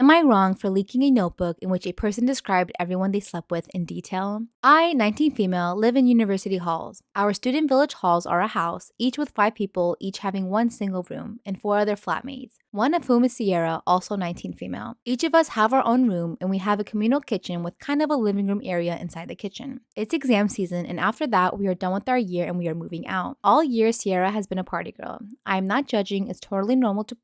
Am I wrong for leaking a notebook in which a person described everyone they slept with in detail? I, 19 female, live in university halls. Our student village halls are a house, each with 5 people, each having one single room, and 4 other flatmates, one of whom is Sierra, also 19 female. Each of us have our own room, and we have a communal kitchen with kind of a living room area inside the kitchen. It's exam season, and after that, we are done with our year and we are moving out. All year, Sierra has been a party girl. I am not judging, it's totally normal to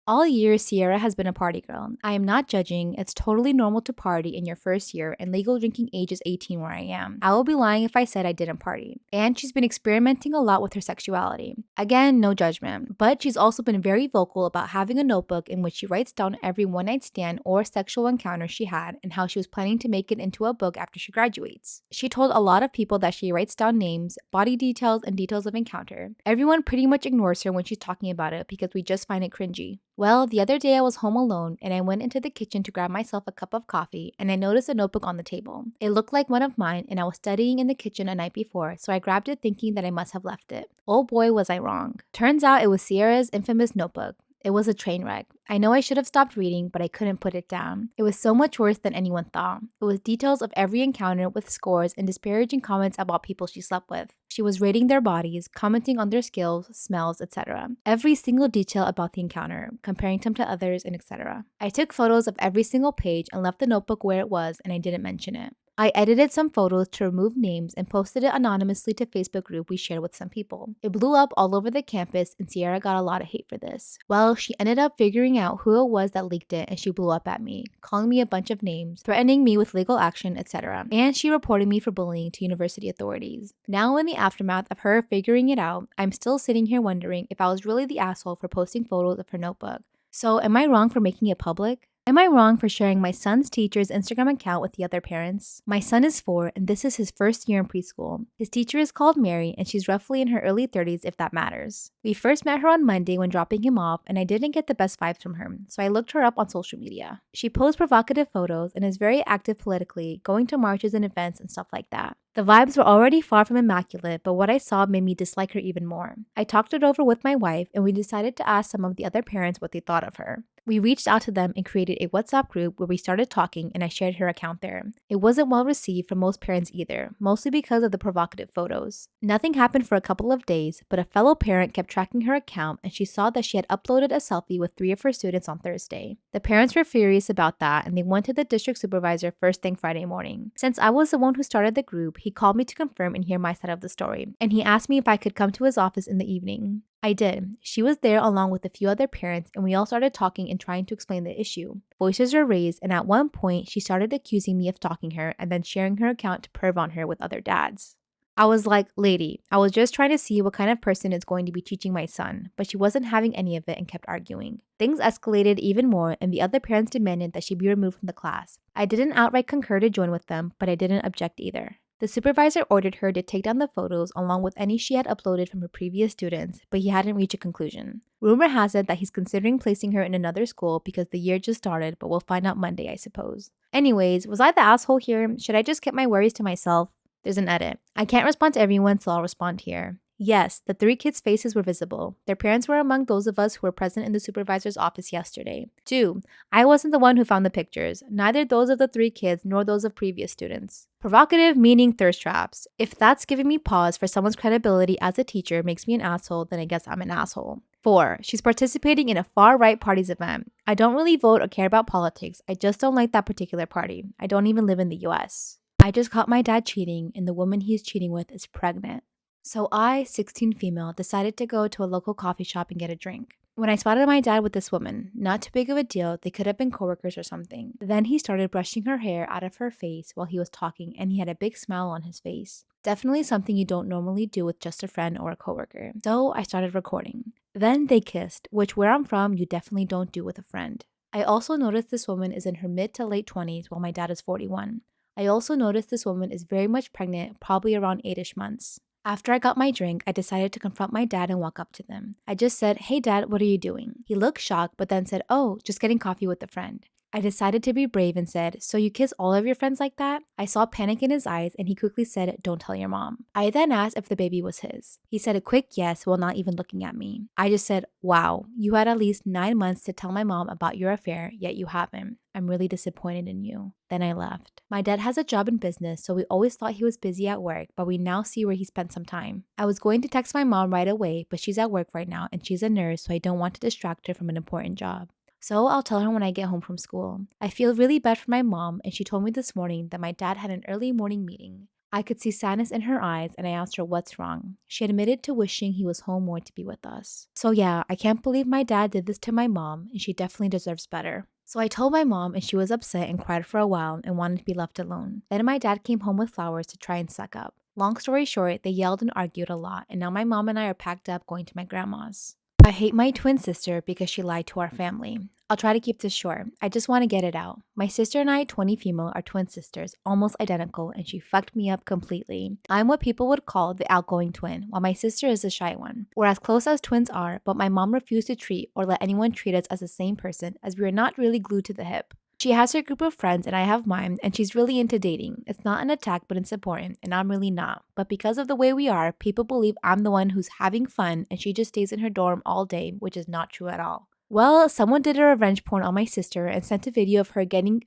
All year, Sierra has been a party girl. I am not judging. It's totally normal to party in your first year, and legal drinking age is 18 where I am. I will be lying if I said I didn't party. And she's been experimenting a lot with her sexuality. Again, no judgment. But she's also been very vocal about having a notebook in which she writes down every one-night stand or sexual encounter she had and how she was planning to make it into a book after she graduates. She told a lot of people that she writes down names, body details, and details of encounter. Everyone pretty much ignores her when she's talking about it because we just find it cringy. Well, the other day I was home alone and I went into the kitchen to grab myself a cup of coffee and I noticed a notebook on the table. It looked like one of mine and I was studying in the kitchen a night before, so I grabbed it thinking that I must have left it. Oh boy, was I wrong. Turns out it was Sierra's infamous notebook. It was a train wreck. I know I should have stopped reading, but I couldn't put it down. It was so much worse than anyone thought. It was details of every encounter with scores and disparaging comments about people she slept with. She was rating their bodies, commenting on their skills, smells, etc. Every single detail about the encounter, comparing them to others, and etc. I took photos of every single page and left the notebook where it was, and I didn't mention it. I edited some photos to remove names and posted it anonymously to a Facebook group we shared with some people. It blew up all over the campus and Sierra got a lot of hate for this. Well, she ended up figuring out who it was that leaked it and she blew up at me, calling me a bunch of names, threatening me with legal action, etc. And she reported me for bullying to university authorities. Now in the aftermath of her figuring it out, I'm still sitting here wondering if I was really the asshole for posting photos of her notebook. So am I wrong for making it public? Am I wrong for sharing my son's teacher's Instagram account with the other parents? My son is 4 and this is his first year in preschool. His teacher is called Mary and she's roughly in her early 30s if that matters. We first met her on Monday when dropping him off and I didn't get the best vibes from her, so I looked her up on social media. She posts provocative photos and is very active politically, going to marches and events and stuff like that. The vibes were already far from immaculate, but what I saw made me dislike her even more. I talked it over with my wife and we decided to ask some of the other parents what they thought of her. We reached out to them and created a WhatsApp group where we started talking and I shared her account there. It wasn't well received from most parents either, mostly because of the provocative photos. Nothing happened for a couple of days, but a fellow parent kept tracking her account and she saw that she had uploaded a selfie with 3 of her students on Thursday. The parents were furious about that and they went to the district supervisor first thing Friday morning. Since I was the one who started the group, he called me to confirm and hear my side of the story, and he asked me if I could come to his office in the evening. I did. She was there along with a few other parents and we all started talking and trying to explain the issue. Voices were raised and at one point she started accusing me of stalking her and then sharing her account to perv on her with other dads. I was like, lady, I was just trying to see what kind of person is going to be teaching my son, but she wasn't having any of it and kept arguing. Things escalated even more and the other parents demanded that she be removed from the class. I didn't outright concur to join with them, but I didn't object either. The supervisor ordered her to take down the photos along with any she had uploaded from her previous students, but he hadn't reached a conclusion. Rumor has it that he's considering placing her in another school because the year just started, but we'll find out Monday, I suppose. Anyways, was I the asshole here? Should I just keep my worries to myself? There's an edit. I can't respond to everyone, so I'll respond here. Yes, the 3 kids' faces were visible. Their parents were among those of us who were present in the supervisor's office yesterday. 2. I wasn't the one who found the pictures, neither those of the 3 kids nor those of previous students. Provocative meaning thirst traps. If that's giving me pause for someone's credibility as a teacher makes me an asshole, then I guess I'm an asshole. 4. She's participating in a far-right party's event. I don't really vote or care about politics, I just don't like that particular party. I don't even live in the US. I just caught my dad cheating and the woman he's cheating with is pregnant. So I, 16 female, decided to go to a local coffee shop and get a drink. When I spotted my dad with this woman, not too big of a deal, they could have been coworkers or something. Then he started brushing her hair out of her face while he was talking and he had a big smile on his face. Definitely something you don't normally do with just a friend or a coworker. So I started recording. Then they kissed, which where I'm from, you definitely don't do with a friend. I also noticed this woman is in her mid to late 20s while my dad is 41. I also noticed this woman is very much pregnant, probably around 8-ish months. After I got my drink, I decided to confront my dad and walk up to them. I just said, "Hey dad, what are you doing?" He looked shocked, but then said, "Oh, just getting coffee with a friend." I decided to be brave and said, "So you kiss all of your friends like that?" I saw panic in his eyes and he quickly said, "Don't tell your mom." I then asked if the baby was his. He said a quick yes while not even looking at me. I just said, "Wow, you had at least 9 months to tell my mom about your affair, yet you haven't. I'm really disappointed in you." Then I left. My dad has a job in business, so we always thought he was busy at work, but we now see where he spent some time. I was going to text my mom right away, but she's at work right now and she's a nurse, so I don't want to distract her from an important job. So I'll tell her when I get home from school. I feel really bad for my mom, and she told me this morning that my dad had an early morning meeting. I could see sadness in her eyes, and I asked her what's wrong. She admitted to wishing he was home more to be with us. So yeah, I can't believe my dad did this to my mom, and she definitely deserves better. So I told my mom, and she was upset and cried for a while and wanted to be left alone. Then my dad came home with flowers to try and suck up. Long story short, they yelled and argued a lot, and now my mom and I are packed up going to my grandma's. I hate my twin sister because she lied to our family. I'll try to keep this short. I just want to get it out. My sister and I, 20 female, are twin sisters, almost identical, and she fucked me up completely. I'm what people would call the outgoing twin, while my sister is the shy one. We're as close as twins are, but my mom refused to treat or let anyone treat us as the same person, as we are not really glued to the hip. She has her group of friends and I have mine, and she's really into dating. It's not an attack, but it's important, and I'm really not. But because of the way we are, people believe I'm the one who's having fun and she just stays in her dorm all day, which is not true at all. Well, someone did a revenge porn on my sister and sent a video of her getting.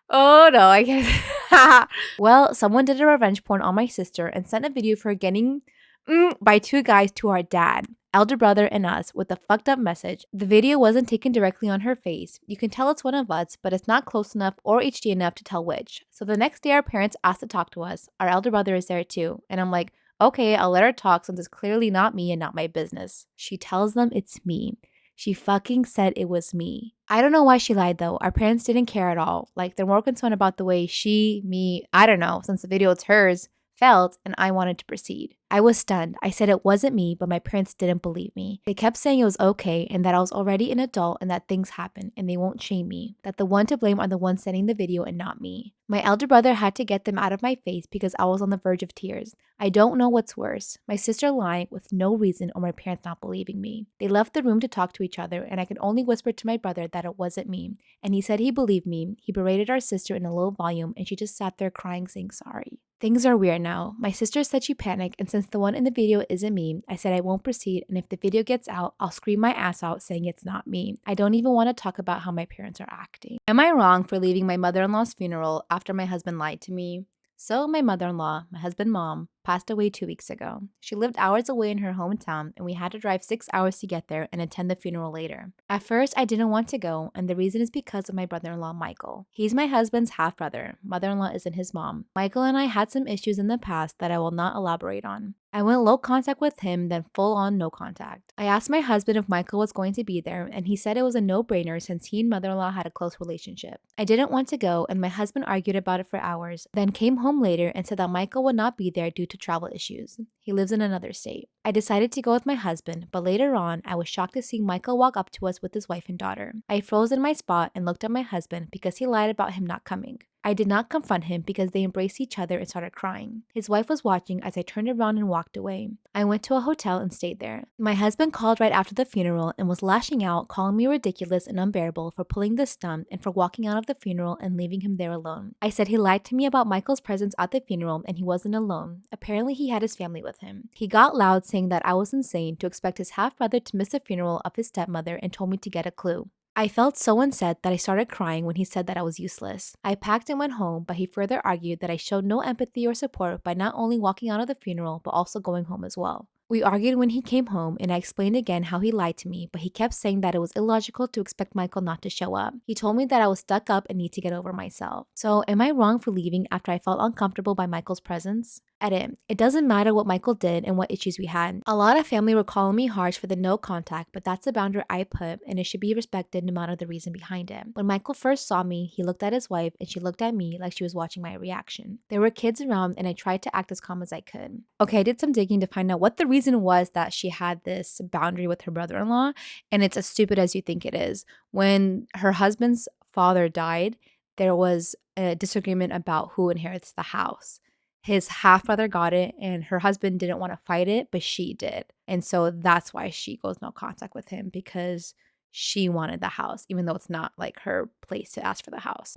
Oh no, I can't. Well, someone did a revenge porn on my sister and sent a video of her getting by two guys to our dad, elder brother, and us with a fucked up message. The video wasn't taken directly on her face. You can tell it's one of us, but it's not close enough or HD enough to tell which. So the next day, our parents asked to talk to us. Our elder brother is there too. And I'm like, okay, I'll let her talk since it's clearly not me and not my business. She tells them it's me. She fucking said it was me. I don't know why she lied though. Our parents didn't care at all. Like, they're more concerned about the way I don't know, since the video is hers, felt, and I wanted to proceed. I was stunned. I said it wasn't me, but my parents didn't believe me. They kept saying it was okay and that I was already an adult and that things happen and they won't shame me, that the one to blame are the ones sending the video and not me. My elder brother had to get them out of my face because I was on the verge of tears. I don't know what's worse, my sister lying with no reason or my parents not believing me. They left the room to talk to each other and I could only whisper to my brother that it wasn't me. And he said he believed me. He berated our sister in a low volume and she just sat there crying saying sorry. Things are weird now. My sister said she panicked, and since the one in the video isn't me, I said I won't proceed, and if the video gets out, I'll scream my ass out saying it's not me. I don't even want to talk about how my parents are acting. Am I wrong for leaving my mother-in-law's funeral after my husband lied to me? So my mother-in-law, my husband's mom, passed away 2 weeks ago. She lived hours away in her hometown, and we had to drive 6 hours to get there and attend the funeral later. At first, I didn't want to go, and the reason is because of my brother-in-law, Michael. He's my husband's half-brother. Mother-in-law isn't his mom. Michael and I had some issues in the past that I will not elaborate on. I went low contact with him, then full on no contact. I asked my husband if Michael was going to be there, and he said it was a no-brainer since he and mother-in-law had a close relationship. I didn't want to go, and my husband argued about it for hours, then came home later and said that Michael would not be there due to travel issues. He lives in another state. I decided to go with my husband, but later on, I was shocked to see Michael walk up to us with his wife and daughter. I froze in my spot and looked at my husband because he lied about him not coming. I did not confront him because they embraced each other and started crying. His wife was watching as I turned around and walked away. I went to a hotel and stayed there. My husband called right after the funeral and was lashing out, calling me ridiculous and unbearable for pulling this stunt and for walking out of the funeral and leaving him there alone. I said he lied to me about Michael's presence at the funeral and he wasn't alone. Apparently he had his family with him. He got loud saying that I was insane to expect his half-brother to miss the funeral of his stepmother and told me to get a clue. I felt so unset that I started crying when he said that I was useless. I packed and went home, but he further argued that I showed no empathy or support by not only walking out of the funeral, but also going home as well. We argued when he came home, and I explained again how he lied to me, but he kept saying that it was illogical to expect Michael not to show up. He told me that I was stuck up and need to get over myself. So, am I wrong for leaving after I felt uncomfortable by Michael's presence? Edit. It doesn't matter what Michael did and what issues we had. A lot of family were calling me harsh for the no contact, but that's a boundary I put and it should be respected no matter the reason behind it. When Michael first saw me, he looked at his wife and she looked at me like she was watching my reaction. There were kids around and I tried to act as calm as I could. Okay, I did some digging to find out what the reason was that she had this boundary with her brother-in-law, and it's as stupid as you think it is. When her husband's father died, there was a disagreement about who inherits the house. His half-brother got it and her husband didn't want to fight it, but she did. And so that's why she goes no contact with him, because she wanted the house, even though it's not like her place to ask for the house.